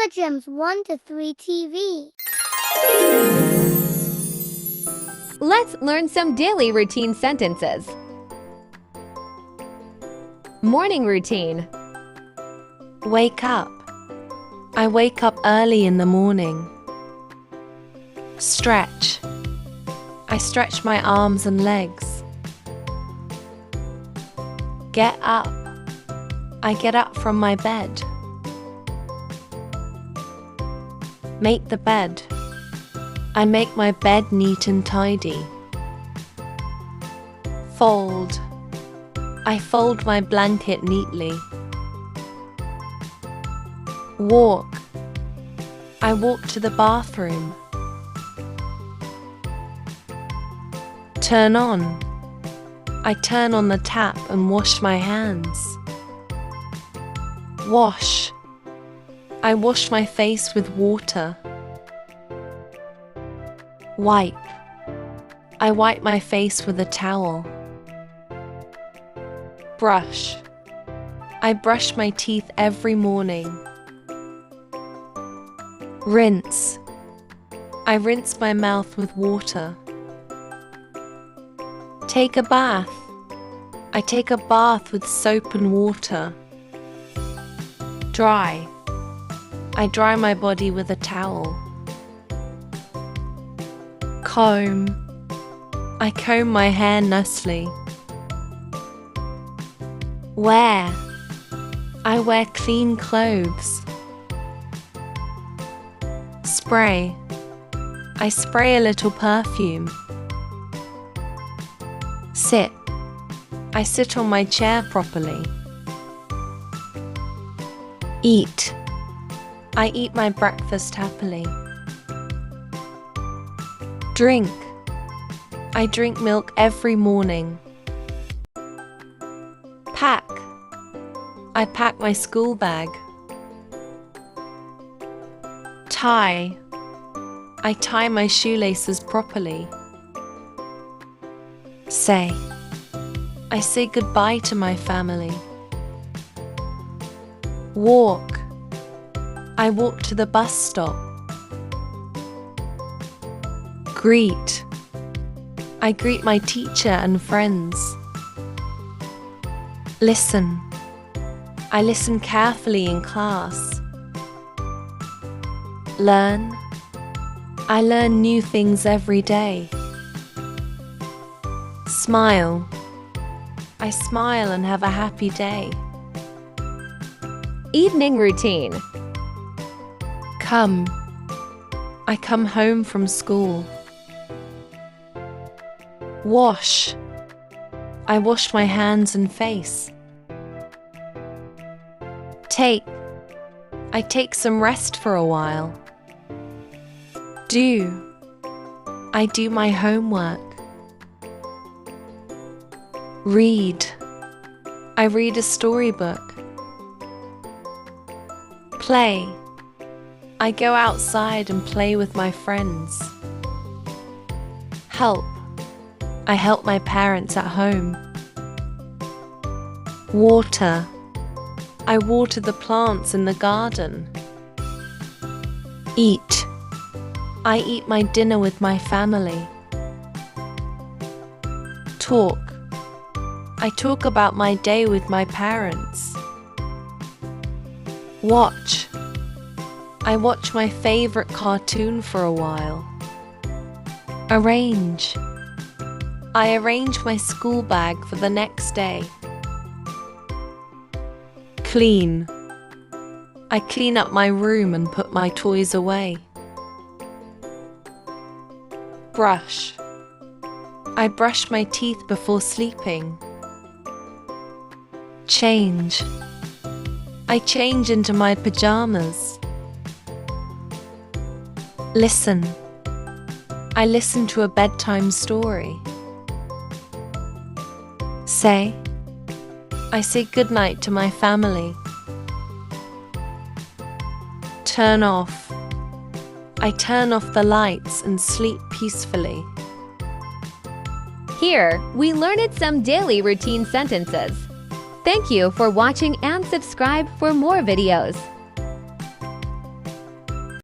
LittleGems123Tv. Let's learn some daily routine sentences. Morning routine. Wake up. I wake up early in the morning. Stretch. I stretch my arms and legs. Get up. I get up from my bed. Make the bed. I make my bed neat and tidy. Fold. I fold my blanket neatly. Walk. I walk to the bathroom. Turn on. I turn on the tap and wash my hands. Wash. I wash my face with water. Wipe. I wipe my face with a towel. Brush. I brush my teeth every morning. Rinse. I rinse my mouth with water. Take a bath. I take a bath with soap and water. Dry. I dry my body with a towel. Comb. I comb my hair nicely. Wear. I wear clean clothes. Spray. I spray a little perfume. Sit. I sit on my chair properly. Eat. I eat my breakfast happily. Drink. I drink milk every morning. Pack. I pack my school bag. Tie. I tie my shoelaces properly. Say. I say goodbye to my family. Walk. I walk to the bus stop. Greet. I greet my teacher and friends. Listen. I listen carefully in class. Learn. I learn new things every day. Smile. I smile and have a happy day. Evening routine. Come. I come home from school. Wash. I wash my hands and face. Take. I take some rest for a while. Do. I do my homework. Read. I read a storybook. Play. I go outside and play with my friends. Help. I help my parents at home. Water. I water the plants in the garden. Eat. I eat my dinner with my family. Talk. I talk about my day with my parents. Watch. I watch my favorite cartoon for a while. Arrange. I arrange my school bag for the next day. Clean. I clean up my room and put my toys away. Brush. I brush my teeth before sleeping. Change. I change into my pajamas. Listen. I listen to a bedtime story. Say. I say goodnight to my family. Turn off. I turn off the lights and sleep peacefully. Here, we learned some daily routine sentences. Thank you for watching and subscribe for more videos.